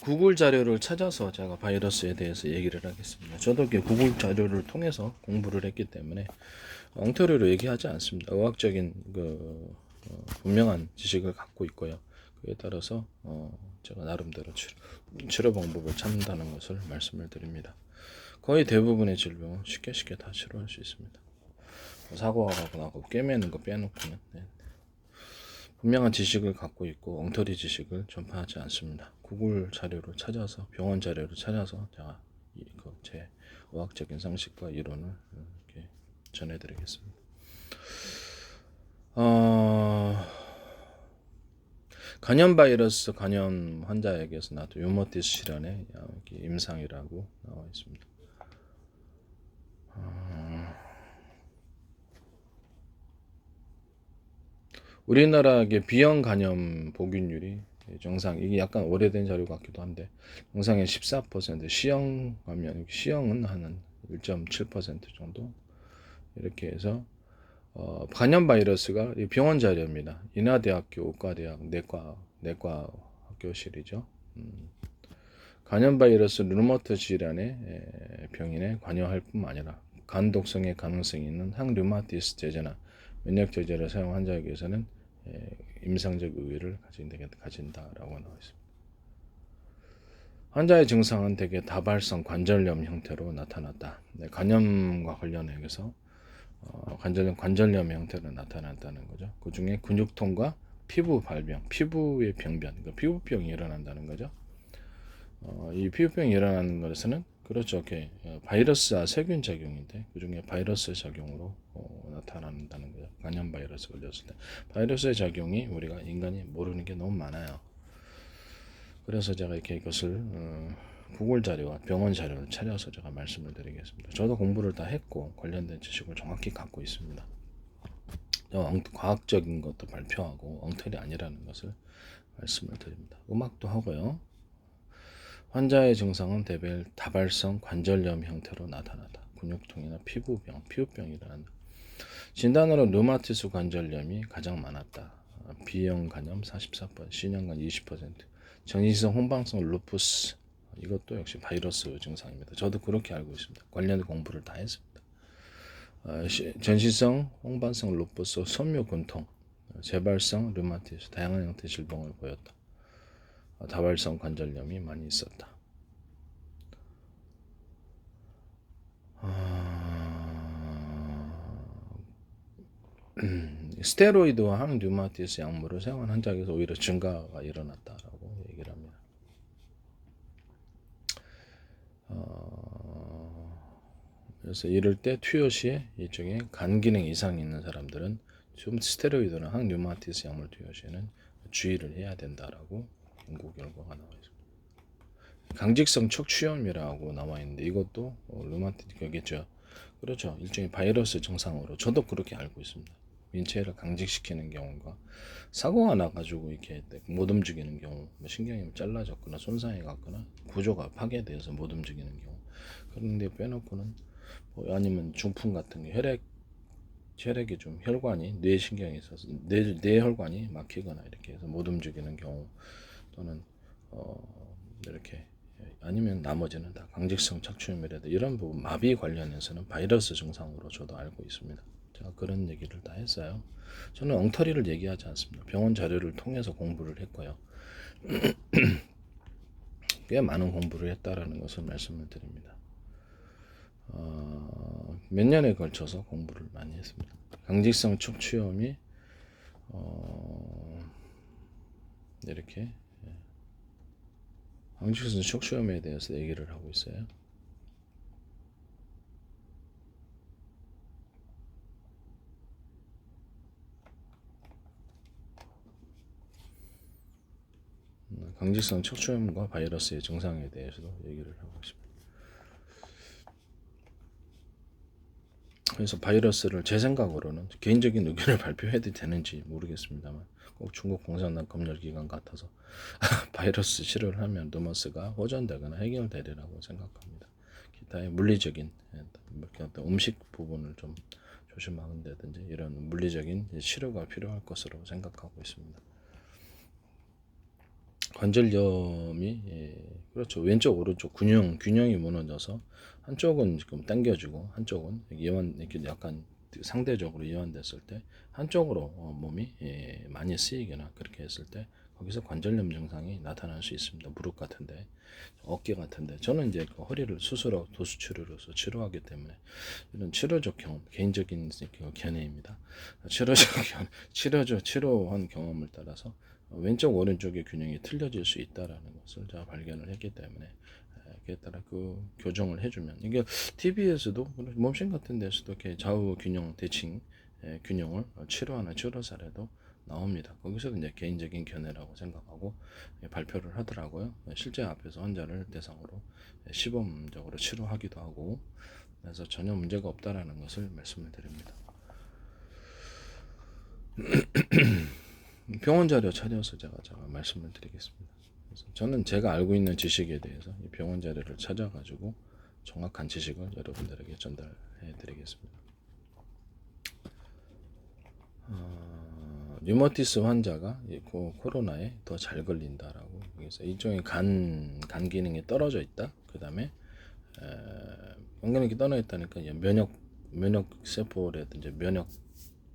구글 자료를 찾아서 제가 바이러스에 대해서 얘기를 하겠습니다. 저도 이렇게 구글 자료를 통해서 공부를 했기 때문에 엉터리로 얘기하지 않습니다. 의학적인 분명한 지식을 갖고 있고요. 그에 따라서 제가 나름대로 치료 방법을 찾는다는 것을 말씀을 드립니다. 거의 대부분의 질병은 쉽게 다 치료할 수 있습니다. 사고가 나고 꿰매는 거 빼놓고는 분명한 지식을 갖고 있고 엉터리 지식을 전파하지 않습니다. 구글 자료를 찾아서 병원 자료를 찾아서 제가 제 의학적인 상식과 이론을 이렇게 전해드리겠습니다. 간염 바이러스 간염 환자에게서 나도 유모티스 질환의 임상이라고 나와 있습니다. 우리나라의 비형 간염 보균율이 정상, 이게 약간 오래된 자료 같기도 한데 정상의 14%, C형 감염, C형은 한 1.7% 정도 이렇게 해서 간염 바이러스가 병원 자료입니다. 인하대학교 의과대학 내과 학교실이죠. 간염 바이러스 류마트 질환의 병인에 관여할 뿐만 아니라 간 독성의 가능성이 있는 항류마티스 제제나 면역 제제를 사용 환자에게서는 임상적 의의를 가진다라고 나와 있습니다. 환자의 증상은 대개 다발성 관절염 형태로 나타났다. 간염과 관련해서 관절염 형태로 나타난다는 거죠. 그 중에 근육통과 피부 발병, 피부의 병변, 그러니까 피부병이 일어난다는 거죠. 이 피부병이 일어나는 것에는 그렇죠. 바이러스와 세균 작용인데 그 중에 바이러스 작용으로 나타난다는 거죠. 간염 바이러스 걸렸을 때 바이러스의 작용이 우리가 인간이 모르는 게 너무 많아요. 그래서 제가 이렇게 이것을 구글 자료와 병원 자료를 찾아서 제가 말씀을 드리겠습니다. 저도 공부를 다 했고 관련된 지식을 정확히 갖고 있습니다. 과학적인 것도 발표하고 엉터리 아니라는 것을 말씀을 드립니다. 음악도 하고요. 환자의 증상은 대개 다발성 관절염 형태로 나타나다. 근육통이나 피부병이라는 진단으로 류마티스 관절염이 가장 많았다. B형 간염 44%, C형 간염 20%, 전이성 홍방성 루푸스 이것도 역시 바이러스 증상입니다. 저도 그렇게 알고 있습니다. 관련 공부를 다 했습니다. 전시성 홍반성 루푸스, 섬유근통, 재발성 류마티스 다양한 형태의 질병을 보였다. 다발성 관절염이 많이 있었다. 스테로이드와 항류마티스 약물을 사용한 환자에서 오히려 증가가 일어났다라고 얘기를 합니다. 그래서 이럴 때 투여 시에 일종의 간 기능 이상이 있는 사람들은 좀 스테로이드나 항류마티스 약물 투여 시에는 주의를 해야 된다라고 연구 결과가 나와 있습니다. 강직성 척추염이라고 나와 있는데 이것도 류마티스겠죠. 그렇죠. 일종의 바이러스 증상으로 저도 그렇게 알고 있습니다. 인체를 강직시키는 경우가 사고가 나가지고 이렇게 못 움직이는 경우, 신경이 잘라졌거나 손상이 갔거나 구조가 파괴돼서 못 움직이는 경우. 그런데 빼놓고는 아니면 중풍 같은 게 혈액이 좀 혈관이 뇌신경에 있어서 뇌혈관이 막히거나 이렇게 해서 못 움직이는 경우 또는 이렇게 아니면 나머지는 다 강직성 척추염이라든지 이런 부분 마비 관련해서는 바이러스 증상으로 저도 알고 있습니다. 제가 그런 얘기를 다 했어요. 저는 엉터리를 얘기하지 않습니다. 병원 자료를 통해서 공부를 했고요. 꽤 많은 공부를 했다라는 것을 말씀을 드립니다. 몇 년에 걸쳐서 공부를 많이 했습니다. 강직성 척추염이 이렇게 강직성 척추염에 대해서 얘기를 하고 있어요. 강직성 척추염과 바이러스의 증상에 대해서도 얘기를 하고 있습니다. 그래서 바이러스를 제 생각으로는 개인적인 의견을 발표해도 되는지 모르겠습니다만 꼭 중국 공산당 검열기관 같아서 바이러스 치료를 하면 루머스가 호전되거나 해결되리라고 생각합니다. 기타의 물리적인 음식 부분을 좀 조심하는다든지 이런 물리적인 치료가 필요할 것으로 생각하고 있습니다. 관절염이 그렇죠. 왼쪽 오른쪽 균형이 무너져서 한쪽은 지금 당겨지고 한쪽은 이렇게 약간 상대적으로 이완됐을 때 한쪽으로 몸이 많이 쓰이거나 그렇게 했을 때 거기서 관절염 증상이 나타날 수 있습니다. 무릎 같은데, 어깨 같은데. 저는 이제 그 허리를 수술하고 도수 치료로서 치료하기 때문에 이런 치료적 경험, 개인적인 견해입니다. 치료한 경험을 따라서 왼쪽 오른쪽의 균형이 틀려질 수 있다라는 것을 제가 발견을 했기 때문에 그에 따라 그 교정을 해주면 이게 TV에서도 몸신 같은 데서도 이렇게 좌우 균형 대칭 균형을 치료하는 치료 사례도 나옵니다. 거기서 이제 개인적인 견해라고 생각하고 발표를 하더라고요. 실제 앞에서 환자를 대상으로 시범적으로 치료하기도 하고 그래서 전혀 문제가 없다라는 것을 말씀을 드립니다. 병원 자료 찾아서 제가 말씀을 드리겠습니다. 그래서 저는 제가 알고 있는 지식에 대해서 이 병원 자료를 찾아가지고 정확한 지식을 여러분들에게 전달해 드리겠습니다. 류머티스 환자가 코로나에 더 잘 걸린다라고. 그래서 일종의 간 기능이 떨어져 있다. 그 다음에 건강이 떨어져 있다니까 면역 세포라든지 면역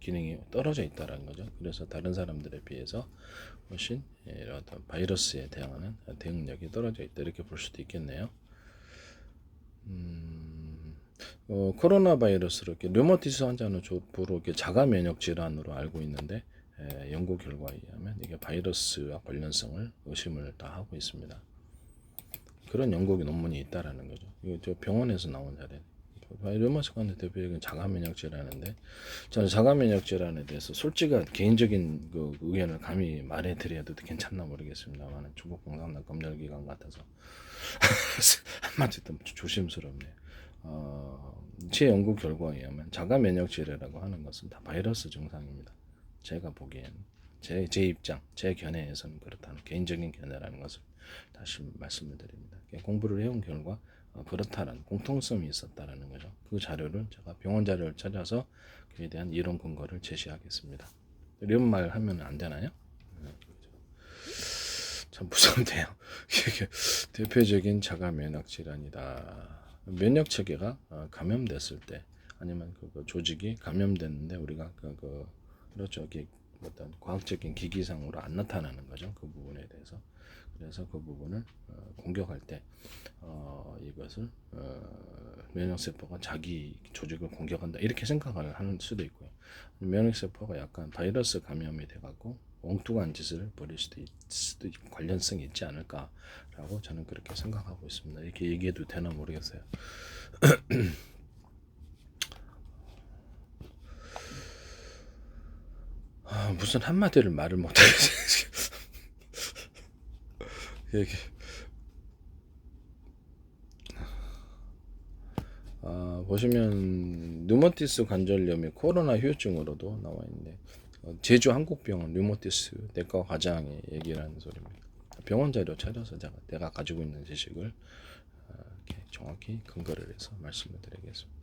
기능이 떨어져 있다라는 거죠. 그래서 다른 사람들에 비해서 훨씬 이런 바이러스에 대응하는 대응력이 떨어져 있다 이렇게 볼 수도 있겠네요. 코로나 바이러스로 이렇게 류머티스 환자는 주로 이렇게 자가 면역 질환으로 알고 있는데 연구 결과에 의하면 이게 바이러스와 관련성을 의심을 다 하고 있습니다. 그런 연구 논문이 있다라는 거죠. 이거 저 병원에서 나온 사례. 류머티스 환자 대표적인 자가 면역 질환인데 저는 자가 면역 질환에 대해서 솔직한 개인적인 그 의견을 감히 말해드려도 괜찮나 모르겠습니다만 중국 공산당 검열기관 같아서 한마디로 조심스럽네요. 제 연구 결과에 의하면 자가 면역 질환이라고 하는 것은 다 바이러스 증상입니다. 제가 보기엔 제 입장, 제 견해에서는 그렇다는 개인적인 견해라는 것을 다시 말씀을 드립니다. 공부를 해온 결과 그렇다는 공통성이 있었다라는 거죠. 그 자료를 제가 병원 자료를 찾아서 그에 대한 이론 근거를 제시하겠습니다. 이런 말 하면 안 되나요? 참 무섭네요. 이게 대표적인 자가 면역 질환이다. 면역 체계가 감염됐을 때 아니면 그 조직이 감염됐는데 우리가 그렇죠. 어떤 과학적인 기기상으로 안 나타나는 거죠. 그 부분에 대해서. 그래서 그 부분을 공격할 때 이것을 면역세포가 자기 조직을 공격한다 이렇게 생각을 하는 수도 있고요. 면역세포가 약간 바이러스 감염이 돼갖고 엉뚱한 짓을 벌일 수도 있고 관련성이 있지 않을까라고 저는 그렇게 생각하고 있습니다. 이렇게 얘기해도 되나 모르겠어요. 무슨 한마디를 말을 못하겠어요. 여기 보시면 류머티스 관절염이 코로나 후유증으로도 나와 있는데 제주 한국병원 류머티스 내과 과장이 얘기를 하는 소리입니다. 병원 자료 찾아서 내가 가지고 있는 지식을 이렇게 정확히 근거를 해서 말씀을 드리겠습니다.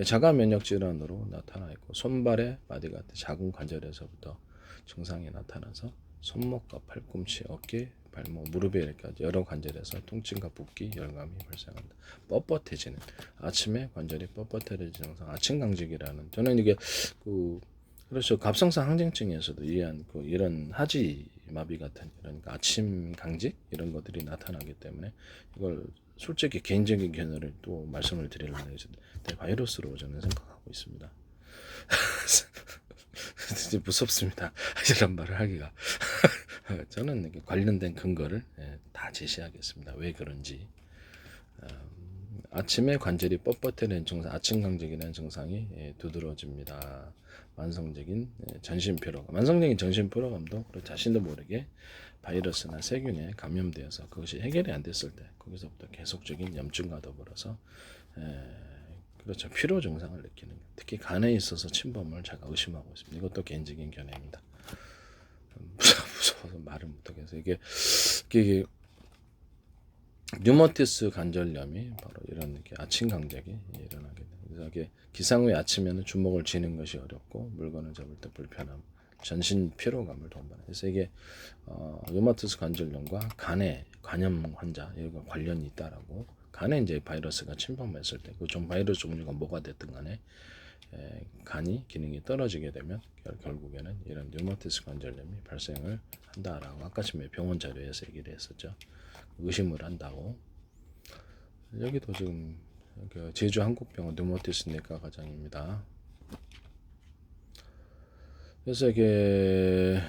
자가 면역 질환으로 나타나 있고 손발의 바디 같은 작은 관절에서부터 증상이 나타나서 손목과 팔꿈치, 어깨, 발목, 무릎에 이렇게 여러 관절에서 통증과 붓기, 열감이 발생한다. 뻣뻣해지는 아침에 관절이 뻣뻣해지는 증상, 아침 강직이라는 저는 이게 그렇죠. 갑상선 항진증에서도 이런 하지 마비 같은 그러니까 아침 강직 이런 것들이 나타나기 때문에 이걸 솔직히 개인적인 견해를 또 말씀을 드리려면 바이러스로 저는 생각하고 있습니다. 진짜 무섭습니다. 이런 말을 하기가. 저는 관련된 근거를 다 제시하겠습니다. 왜 그런지. 아침에 관절이 뻣뻣해지는 증상, 아침 강직이라는 증상이 두드러집니다. 만성적인 전신 피로감도 자신도 모르게 바이러스나 세균에 감염되어서 그것이 해결이 안 됐을 때 거기서부터 계속적인 염증과 더불어서 그렇죠. 피로 증상을 느끼는 특히 간에 있어서 침범을 제가 의심하고 있습니다. 이것도 개인적인 견해입니다. 무서워서 말을 못하겠어요. 이게 류머티스 관절염이 바로 이런 아침 강직이 일어나게 됩니다. 그래서 이게 기상 후에 아침에는 주먹을 쥐는 것이 어렵고 물건을 잡을 때 불편함, 전신 피로감을 동반해요. 그래서 이게 류마티스 관절염과 간의 간염 환자 이거 관련이 있다라고. 간에 이제 바이러스가 침범했을 때 그 좀 바이러스 종류가 뭐가 됐든 간에 간이 기능이 떨어지게 되면 결국에는 이런 류마티스 관절염이 발생을 한다라고 아까 전에 병원 자료에서 얘기를 했었죠. 의심을 한다고. 여기도 지금 제주 한국병원 류마티스 내과 과장입니다. 그래서 이게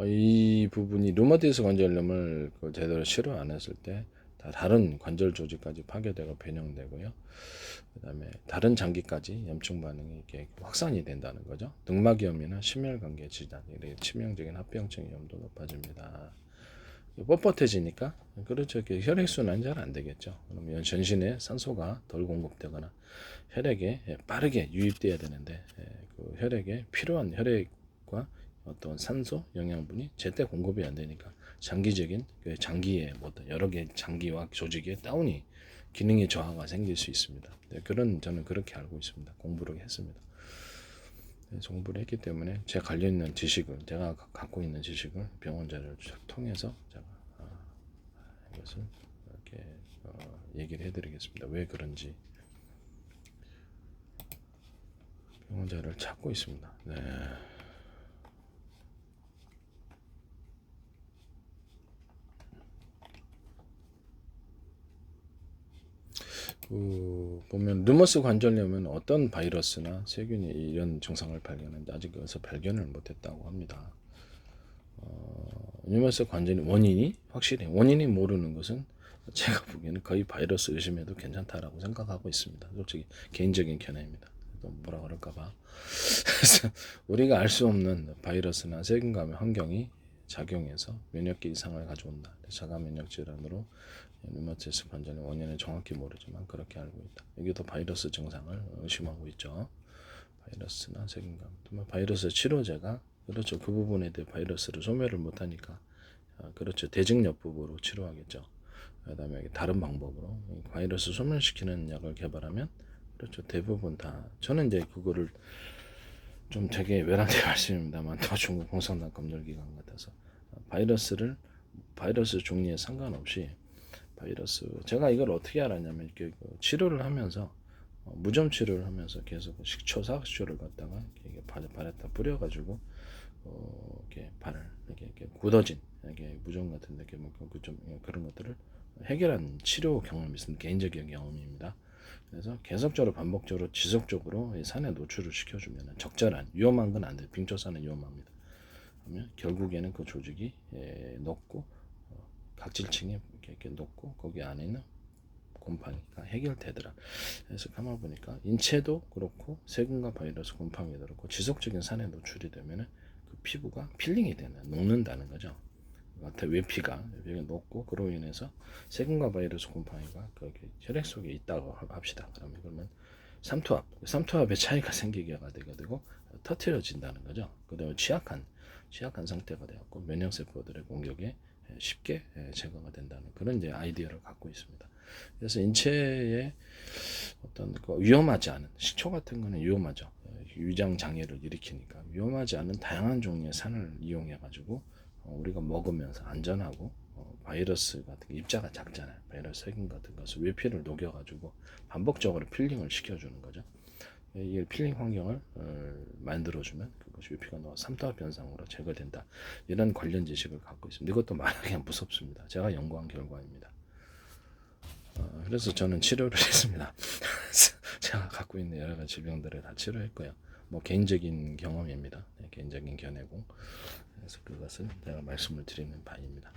이 부분이 류마티스 관절염을 제대로 치료 안 했을 때 다른 관절 조직까지 파괴되고 변형되고요. 그다음에 다른 장기까지 염증 반응이 이렇게 확산이 된다는 거죠. 늑막염이나 심혈관계 질환, 치명적인 합병증 위험도 높아집니다. 뻣뻣해지니까 그렇죠. 혈액순환이 잘 안 되겠죠. 그러면 전신에 산소가 덜 공급되거나 혈액에 빠르게 유입돼야 되는데 그 혈액에 필요한 혈액과 어떤 산소, 영양분이 제때 공급이 안 되니까 장기적인 장기에 여러 개 장기와 조직에 다운이 기능의 저하가 생길 수 있습니다. 저는 그렇게 알고 있습니다. 공부를 했습니다. 공부를 했기 때문에 제 관련 있는 지식을 제가 갖고 있는 지식을 병원 자료를 통해서 제가 이것을 이렇게 얘기를 해드리겠습니다. 왜 그런지 병원 자료를 찾고 있습니다. 네. 보면 르머스 관절염은 어떤 바이러스나 세균이 이런 증상을 발견하는지 아직 여기서 발견을 못했다고 합니다. 르머스 관절염 원인이 확실히 원인이 모르는 것은 제가 보기에는 거의 바이러스 의심해도 괜찮다라고 생각하고 있습니다. 솔직히 개인적인 견해입니다. 또 뭐라 그럴까봐. 그래서 우리가 알 수 없는 바이러스나 세균감의 환경이 작용해서 면역기 이상을 가져온다. 자가 면역 질환으로 류마티스 관절염 원인은 정확히 모르지만 그렇게 알고 있다. 여기도 바이러스 증상을 의심하고 있죠. 바이러스나 세균감. 바이러스 치료제가 그렇죠. 그 부분에 대해 바이러스를 소멸을 못하니까 그렇죠. 대증요법으로 치료하겠죠. 그다음에 다른 방법으로 바이러스 소멸시키는 약을 개발하면 그렇죠. 대부분 다 저는 이제 그거를 좀 되게 외람된 말씀입니다만 더 중국 공산당 검열기관 같아서 바이러스 종류에 상관없이 바이러스 제가 이걸 어떻게 알았냐면 이렇게 치료를 하면서 무좀 치료를 하면서 계속 식초 사식초를 갖다가 이렇게 발에다 뿌려가지고 이렇게 발을 이렇게 굳어진 이렇게 무좀 같은데 이렇게 좀 그런 것들을 해결한 치료 경험이 있습니다. 개인적인 경험입니다. 그래서 계속적으로 반복적으로 지속적으로 산에 노출을 시켜주면 적절한 위험한 건 안 돼요. 빙초산은 위험합니다. 그러면 결국에는 그 조직이 녹고 각질층이 이렇게 녹고 거기 안에는 곰팡이가 해결되더라. 그래서 가만 보니까 인체도 그렇고 세균과 바이러스 곰팡이도 그렇고 지속적인 산에 노출이 되면은 그 피부가 필링이 되는 녹는다는 거죠. 외피가 녹고 그로 인해서 세균과 바이러스 곰팡이가 그 혈액 속에 있다고 합시다. 그러면 삼투압의 차이가 생기게 되고 터트려진다는 거죠. 그다음에 취약한 상태가 되었고 면역세포들의 공격에 쉽게 제거가 된다는 그런 이제 아이디어를 갖고 있습니다. 그래서 인체에 어떤 위험하지 않은 식초 같은 거는 위험하죠. 위장 장애를 일으키니까 위험하지 않은 다양한 종류의 산을 이용해 가지고 우리가 먹으면서 안전하고 바이러스 같은 게 입자가 작잖아요. 바이러스 세균 같은 것을 외피를 녹여가지고 반복적으로 필링을 시켜주는 거죠. 이 필링 환경을 만들어주면 그것이 외피가 나와 삼투압 현상으로 제거된다. 이런 관련 지식을 갖고 있습니다. 이것도 말하기 무섭습니다. 제가 연구한 결과입니다. 그래서 저는 치료를 했습니다. 제가 갖고 있는 여러 가지 질병들을 다 치료했고요. 뭐 개인적인 경험입니다. 개인적인 견해고 그래서 그것을 제가 말씀을 드리는 바입니다.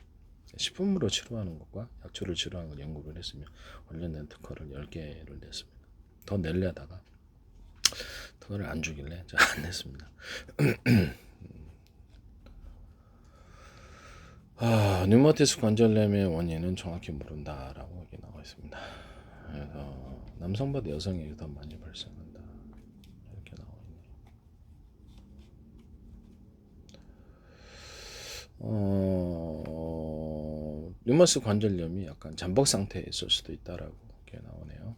식품으로 치료하는 것과 약초를 치료하는 걸 연구를 했으며 관련된 특허를 10개를 냈습니다. 더 내려다가 돈을 안 주길래 제가 안 냈습니다. 류마티스 관절염의 원인은 정확히 모른다라고 여기 나와 있습니다. 그래서 남성보다 여성에게 더 많이 발생한다 이렇게 나와 있네요. 류마티스 관절염이 약간 잠복 상태에 있을 수도 있다라고 이렇게 나오네요.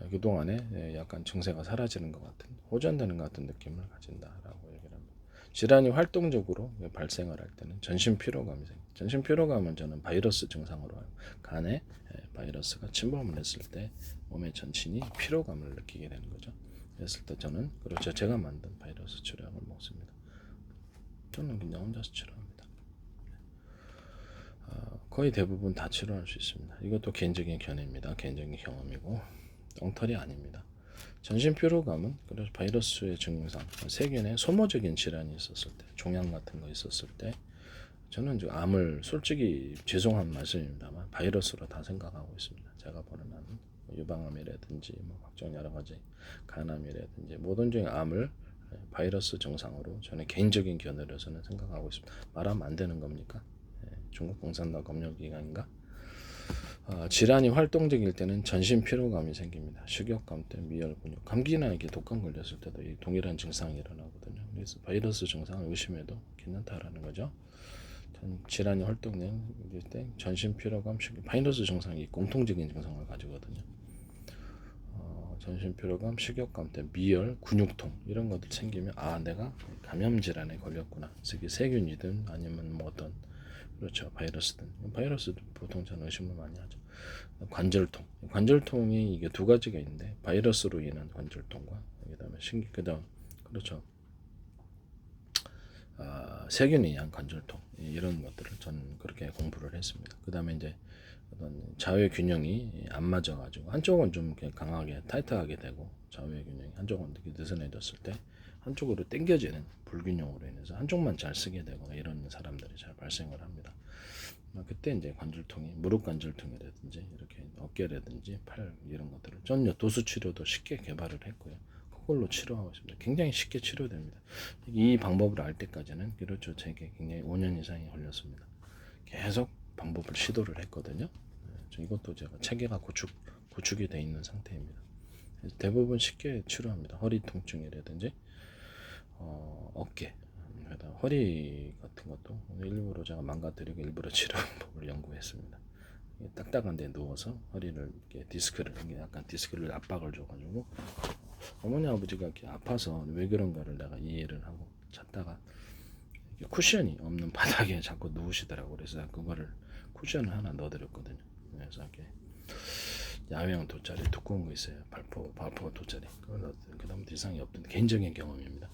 그동안에 약간 증세가 사라지는 것 같은, 호전되는 것 같은 느낌을 가진다라고 얘기를 합니다. 질환이 활동적으로 발생을 할 때는 전신 피로감이 생깁니다. 전신 피로감은 저는 바이러스 증상으로 알고, 간에 바이러스가 침범을 했을 때 몸의 전신이 피로감을 느끼게 되는 거죠. 그랬을 때 저는 그렇죠, 제가 만든 바이러스 치료약을 먹습니다. 저는 그냥 혼자서 치료합니다. 거의 대부분 다 치료할 수 있습니다. 이것도 개인적인 견해입니다. 개인적인 경험이고 엉터리 아닙니다. 전신 피로감은 그래서 바이러스의 증상, 세균의 소모적인 질환이 있었을 때, 종양 같은 거 있었을 때, 저는 암을 솔직히 죄송한 말씀입니다만 바이러스로 다 생각하고 있습니다. 제가 보는 암은 유방암이라든지 각종 여러 가지 간암이라든지 모든 중에 암을 바이러스 증상으로 저는 개인적인 견해로서는 생각하고 있습니다. 말하면 안 되는 겁니까? 중국 공산당 검열기관인가? 질환이 활동적일 때는 전신 피로감이 생깁니다. 식욕감 때 미열 근육, 감기나 이렇게 독감 걸렸을 때도 이 동일한 증상이 일어나거든요. 그래서 바이러스 증상을 의심해도 괜찮다라는 거죠. 질환이 활동될 때 전신 피로감, 바이러스 증상이 공통적인 증상을 가지거든요. 전신 피로감, 식욕감 때 미열, 근육통 이런 것들 생기면 내가 감염 질환에 걸렸구나. 이게 세균이든 아니면 뭐 어떤 그렇죠, 바이러스든. 바이러스도 보통 저는 의심을 많이 하죠. 관절통이 이게 두 가지가 있는데 바이러스로 인한 관절통과 그다음에 그다음 그렇죠. 세균에 의한 관절통 이런 것들을 저는 그렇게 공부를 했습니다. 그다음에 이제 어떤 좌우의 균형이 안 맞아가지고 한쪽은 좀 강하게 타이트하게 되고 좌우의 균형이 한쪽은 느슨해졌을 때 한쪽으로 당겨지는 불균형으로 인해서 한쪽만 잘 쓰게 되거나 이런 사람들이 잘 발생을 합니다. 그때 이제 관절통이 무릎 관절통이라든지 이렇게 어깨라든지 팔 이런 것들을 전 도수 치료도 쉽게 개발을 했고요. 그걸로 치료하고 있습니다. 굉장히 쉽게 치료됩니다. 이 방법을 알 때까지는 그렇죠, 제게 굉장히 5년 이상이 걸렸습니다. 계속 방법을 시도를 했거든요. 이것도 제가 체계가 구축이 되어 있는 상태입니다. 대부분 쉽게 치료합니다. 허리 통증이라든지 어깨, 허리 같은 것도 일부러 제가 망가뜨리고 일부러 치료 방법을 연구했습니다. 딱딱한데 누워서 허리를 이렇게 약간 디스크를 압박을 줘가지고 어머니 아버지가 이렇게 아파서 왜 그런가를 내가 이해를 하고 찾다가 쿠션이 없는 바닥에 자꾸 누우시더라고. 그래서 그거를 쿠션을 하나 넣어드렸거든요. 그래서 이렇게 야외형 돗자리 두꺼운 거 있어요. 발포 돗자리. 그걸 넣었더니 그다음 이상이 없던 개인적인 경험입니다.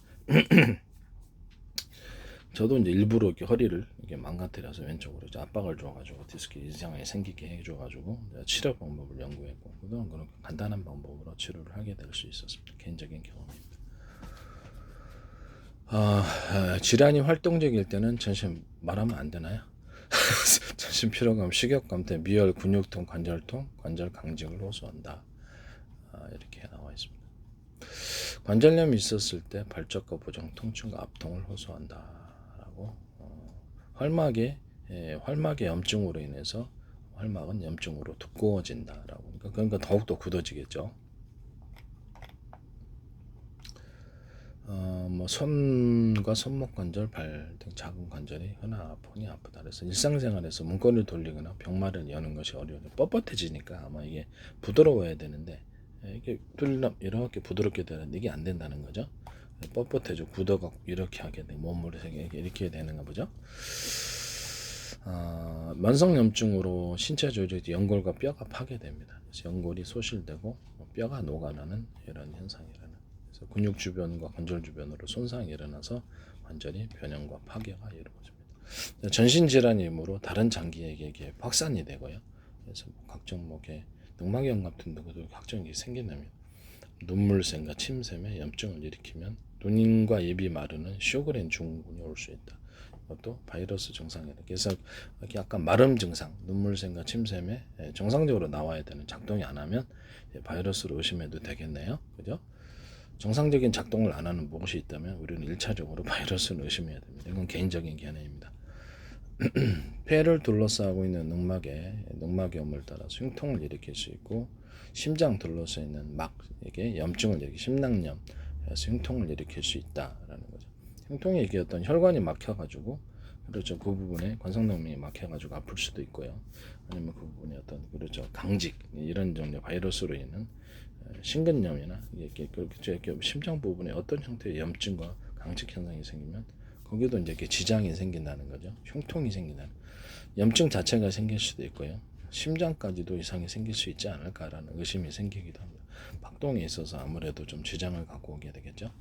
저도 이제 일부러 이렇게 허리를 이렇게 망가뜨려서 왼쪽으로 압박을 줘가지고 디스크 이상이 생기게 해줘가지고 치료 방법을 연구했고 그동안 그런 간단한 방법으로 치료를 하게 될 수 있었습니다. 개인적인 경험입니다. 질환이 활동적일 때는 전신 말하면 안 되나요? 전신 피로감, 식욕감 때 미열, 근육통, 관절통, 관절 강직을 호소한다. 이렇게 나와 있습니다. 관절염이 있었을 때 발적과 보정, 통증과 압통을 호소한다라고. 활막의 염증으로 인해서 활막은 염증으로 두꺼워진다라고. 그러니까 더욱더 굳어지겠죠. 손과 손목 관절, 발 등 작은 관절이 흔히 아프다. 그래서 일상생활에서 문고리를 돌리거나 병마를 여는 것이 어려워요. 뻣뻣해지니까 아마 이게 부드러워야 되는데 이게 뚫리면 이렇게 부드럽게 되는데 이게 안 된다는 거죠. 뻣뻣해져 굳어갖고 이렇게 하게 돼 몸으로 이렇게 되는가 보죠. 만성염증으로 신체 조직의 연골과 뼈가 파괴됩니다. 그래서 연골이 소실되고 뼈가 녹아나는 이런 현상이라는. 그래서 근육 주변과 관절 주변으로 손상이 일어나서 관절이 변형과 파괴가 이루어집니다. 전신 질환이므로 다른 장기에게 확산이 되고요. 그래서 각종 늑막염 같은 것도 각종이 생긴답니다. 눈물샘과 침샘에 염증을 일으키면 눈인과 입이 마르는 쇼그렌 증후군이 올 수 있다. 이것도 바이러스 증상이다. 그래서 약간 마름 증상, 눈물샘과 침샘에 정상적으로 나와야 되는 작동이 안 하면 바이러스로 의심해도 되겠네요. 그죠? 정상적인 작동을 안 하는 무엇이 있다면 우리는 1차적으로 바이러스를 의심해야 됩니다. 이건 개인적인 견해입니다. 폐를 둘러싸고 있는 늑막염을 따라 흉통을 일으킬 수 있고 심장 둘러싸 있는 막에게 염증을 일으키 심낭염, 그래서 흉통을 일으킬 수 있다라는 거죠. 흉통이 이게 어떤 혈관이 막혀가지고 그렇죠, 그 부분에 관성동맥이 막혀가지고 아플 수도 있고요. 아니면 그 부분에 어떤 그렇죠 강직 이런 종류의 바이러스로 인한 심근염이나 이렇게 심장 부분에 어떤 형태의 염증과 강직 현상이 생기면 거기도 이제 이렇게 지장이 생긴다는 거죠. 흉통이 생긴다는. 염증 자체가 생길 수도 있고요. 심장까지도 이상이 생길 수 있지 않을까라는 의심이 생기기도 합니다. 박동에 있어서 아무래도 좀 지장을 갖고 오게 되겠죠.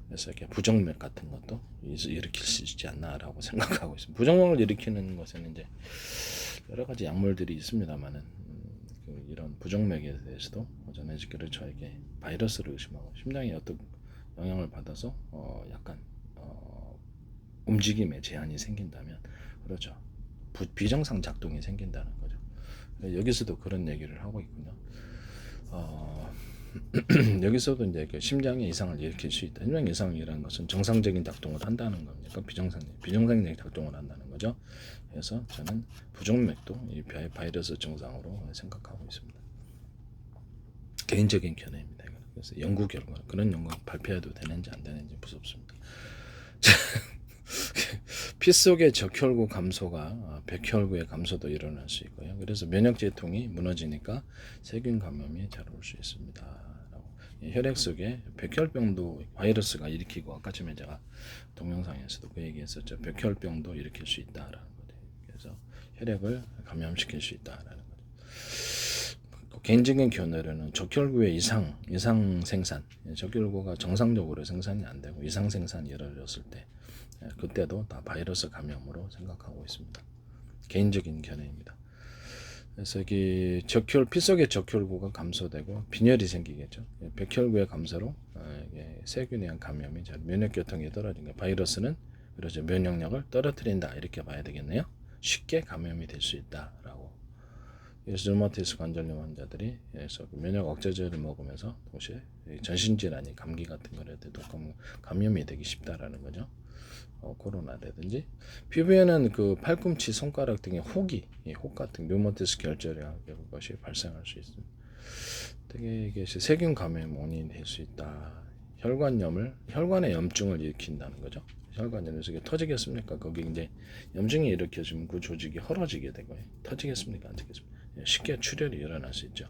그래서 이렇게 부정맥 같은 것도 일으킬 수 있지 않나라고 생각하고 있습니다. 부정맥을 일으키는 것에는 이제 여러 가지 약물들이 있습니다만은 이런 부정맥에 대해서도 저는 그렇죠. 이게 바이러스를 의심하고 심장에 어떤 영향을 받아서 약간 움직임에 제한이 생긴다면 그렇죠. 비정상 작동이 생긴다는 거죠. 여기서도 그런 얘기를 하고 있군요. 여기서도 이제 심장에 이상을 일으킬 수 있다. 심장 이상이라는 것은 정상적인 작동을 한다는 겁니까? 비정상적인 작동을 한다는 거죠. 그래서 저는 부정맥도 이 바이러스 증상으로 생각하고 있습니다. 개인적인 견해입니다. 그래서 연구 결과 그런 연구가 발표해도 되는지 안 되는지 무섭습니다. 피 속의 적혈구 감소가 백혈구의 감소도 일어날 수 있고요. 그래서 면역제통이 무너지니까 세균 감염이 잘 올 수 있습니다. 혈액 속에 백혈병도 바이러스가 일으키고 아까 전에 제가 동영상에서도 그 얘기했었죠. 백혈병도 일으킬 수 있다라는 거죠. 그래서 혈액을 감염시킬 수 있다라는 거죠. 개인적인 견해로는 적혈구의 이상 생산, 적혈구가 정상적으로 생산이 안 되고 이상 생산이 이루어졌을 때 그때도 다 바이러스 감염으로 생각하고 있습니다. 개인적인 견해입니다. 그래서 이 피 속의 적혈구가 감소되고 빈혈이 생기겠죠. 백혈구의 감소로 세균에 의한 감염이 면역계통이 떨어진 거예요. 바이러스는 그렇죠. 면역력을 떨어뜨린다 이렇게 봐야 되겠네요. 쉽게 감염이 될 수 있다라고. 그래서 류마티스 관절염 환자들이 그래서 면역 억제제를 먹으면서 동시에 전신질환이 감기 같은 거라도 감염이 되기 쉽다라는 거죠. 코로나라든지 피부에는 그 팔꿈치, 손가락 등의 혹 같은 류마티스 결절이라는 것이 발생할 수 있습니다. 되게 이게 세균 감염 원인이 될 수 있다. 혈관의 염증을 일으킨다는 거죠. 혈관에서 이게 터지겠습니까? 거기 이제 염증이 일으켜지면 그 조직이 헐어지게 되고요. 터지겠습니까? 안 터지겠습니까? 쉽게 출혈이 일어날 수 있죠.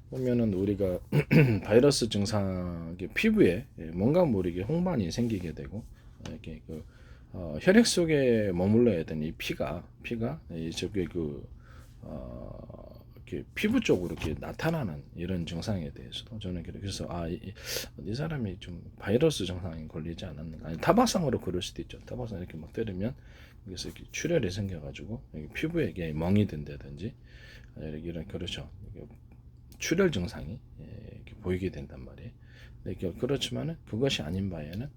보면은 우리가 바이러스 증상, 피부에 뭔가 모르게 홍반이 생기게 되고 이렇게 혈액 속에 머물러야 되는 이 피가 저게 이렇게 피부 쪽으로 이렇게 나타나는 이런 증상에 대해서도 저는 그래서 이 사람이 좀 바이러스 증상이 걸리지 않았는가. 아니, 타박상으로 그럴 수도 있죠. 타박상 이렇게 막 때리면 여기서 이렇게 출혈이 생겨가지고 피부에 멍이 든다든지 이런 그렇죠. 출혈 증상이 이렇게 보이게 된단 말이에요. 그렇지만은 그것이 아닌 바에는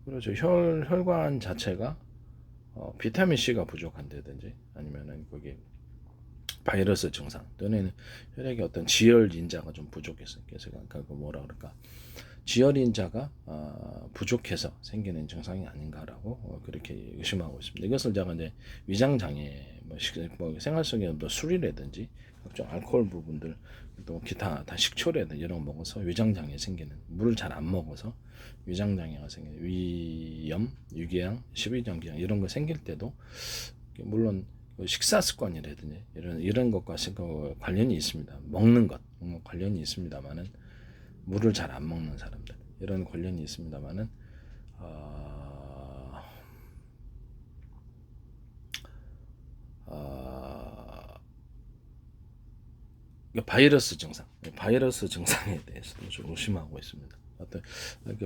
그렇죠. 혈관 자체가 비타민 C가 부족한다든지 아니면은 거기 바이러스 증상 또는 혈액에 어떤 지혈인자가 좀 부족해서 그래서 그 뭐라 그럴까 지혈인자가 부족해서 생기는 증상이 아닌가라고 그렇게 의심하고 있습니다. 이것을 제가 이제 위장 장애 뭐 생활 속에 술이라든지 각종 알코올 부분들 또 기타 다 식초라든지 이런 거 먹어서 위장 장애 생기는 물을 잘 안 먹어서 위장 장애가 생기는 위염, 유궤양, 십이장기양 이런 거 생길 때도 물론 식사 습관이라든지 이런 것과 관련이 있습니다. 먹는 것 관련이 있습니다만은 물을 잘 안 먹는 사람들 이런 관련이 있습니다만은 바이러스 증상에 대해서도 좀 의심하고 있습니다. 어떤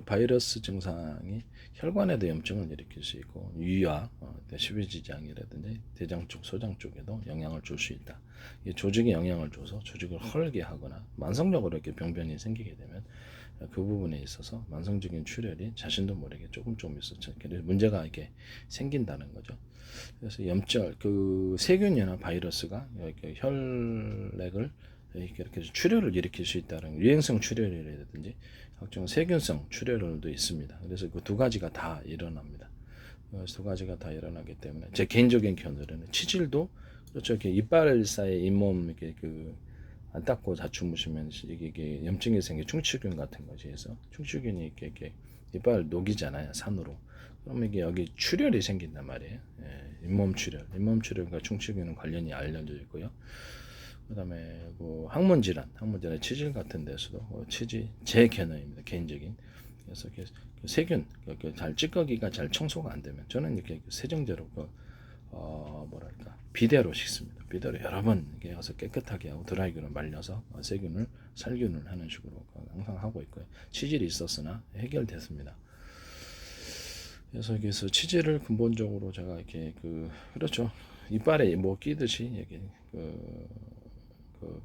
바이러스 증상이 혈관에도 염증을 일으킬 수 있고 위와 십이지장이라든지 대장 쪽, 소장 쪽에도 영향을 줄 수 있다. 이 조직에 영향을 줘서 조직을 헐게 하거나 만성적으로 이렇게 병변이 생기게 되면 그 부분에 있어서 만성적인 출혈이 자신도 모르게 조금 있었죠. 문제가 이렇게 생긴다는 거죠. 그래서 세균이나 바이러스가 이렇게 혈액을 이렇게 출혈을 일으킬 수 있다는 유행성 출혈이라든지 각종 세균성 출혈도 있습니다. 그래서 그 두 가지가 다 일어납니다. 두 가지가 다 일어나기 때문에 제 개인적인 견해로는 치질도 그렇죠. 이렇게 이빨 사이에 잇몸 이렇게 안 닦고 자주무시면 이게 염증이 생겨 충치균 같은 거지 해서 충치균이 이렇게 이빨 녹이잖아요 산으로. 그러면 이게 여기 출혈이 생긴단 말이에요. 잇몸 출혈과 충치균은 관련이 알려져 있고요. 그다음에 그 항문 질환, 치질 같은 데서도 제 견해입니다. 개인적인. 그래서 그 세균, 잘 찌꺼기가 잘 청소가 안 되면 저는 이렇게 세정제로 뭐랄까 비데로 씻습니다. 비데로 여러 번 이렇게 해서 깨끗하게 하고 드라이기로 말려서 세균을 살균을 하는 식으로 항상 하고 있고요. 치질이 있었으나 해결됐습니다. 그래서 여기서 치질을 근본적으로 제가 이렇게 그렇죠. 이빨에 뭐 끼듯이 이렇게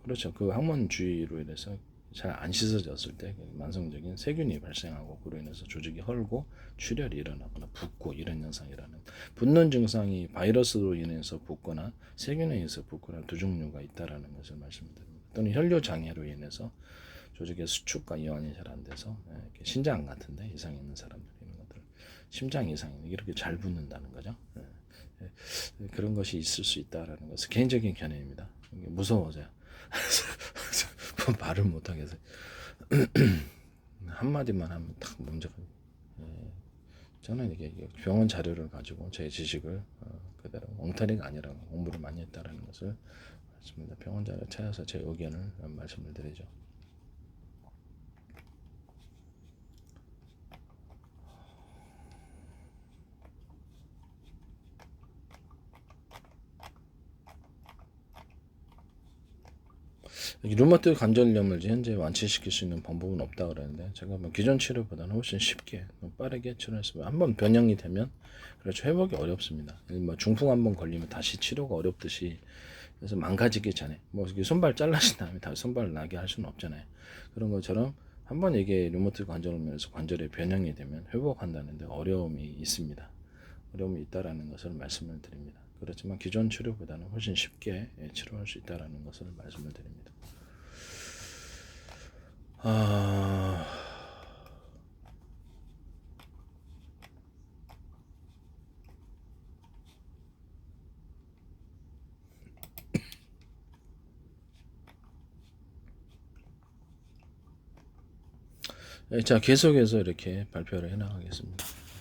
그렇죠. 그 항문 주위로 인해서 잘 안 씻어졌을 때 만성적인 세균이 발생하고 그로 인해서 조직이 헐고 출혈이 일어나거나 붓고 이런 현상이라는 붓는 증상이 바이러스로 인해서 붓거나 세균에 의해서 붓거나 두 종류가 있다라는 것을 말씀드립니다. 또는 혈류 장애로 인해서 조직의 수축과 이완이 잘 안 돼서 신장 같은데 이상이 있는 사람들 이런 것들 심장 이상이 이렇게 잘 붓는다는 거죠. 그런 것이 있을 수 있다라는 것은 개인적인 견해입니다. 무서워져요. 말을 못하겠어요. 한마디만 하면 딱 문제가. 저는 이게 병원 자료를 가지고 제 지식을 그대로 엉터리가 아니라 공부를 많이 했다라는 것을 말씀드립니다. 병원 자료 찾아서 제 의견을 말씀을 드리죠. 류마티드 관절염을 현재 완치시킬 수 있는 방법은 없다 그러는데 제가 뭐 기존 치료보다는 훨씬 쉽게 빠르게 치료했습니다. 한번 변형이 되면 그렇죠 회복이 어렵습니다. 뭐 중풍 한번 걸리면 다시 치료가 어렵듯이 그래서 망가지기 전에 뭐 손발 잘라신 다음에 다시 손발 나게 할 수는 없잖아요. 그런 것처럼 한번 이게 류마티드 관절염에서 관절이 변형이 되면 회복한다는데 어려움이 있습니다. 어려움이 있다라는 것을 말씀을 드립니다. 그렇지만 기존 치료보다는 훨씬 쉽게 치료할 수 있다라는 것을 말씀을 드립니다. 자, 계속해서 이렇게 발표를 해 나가겠습니다.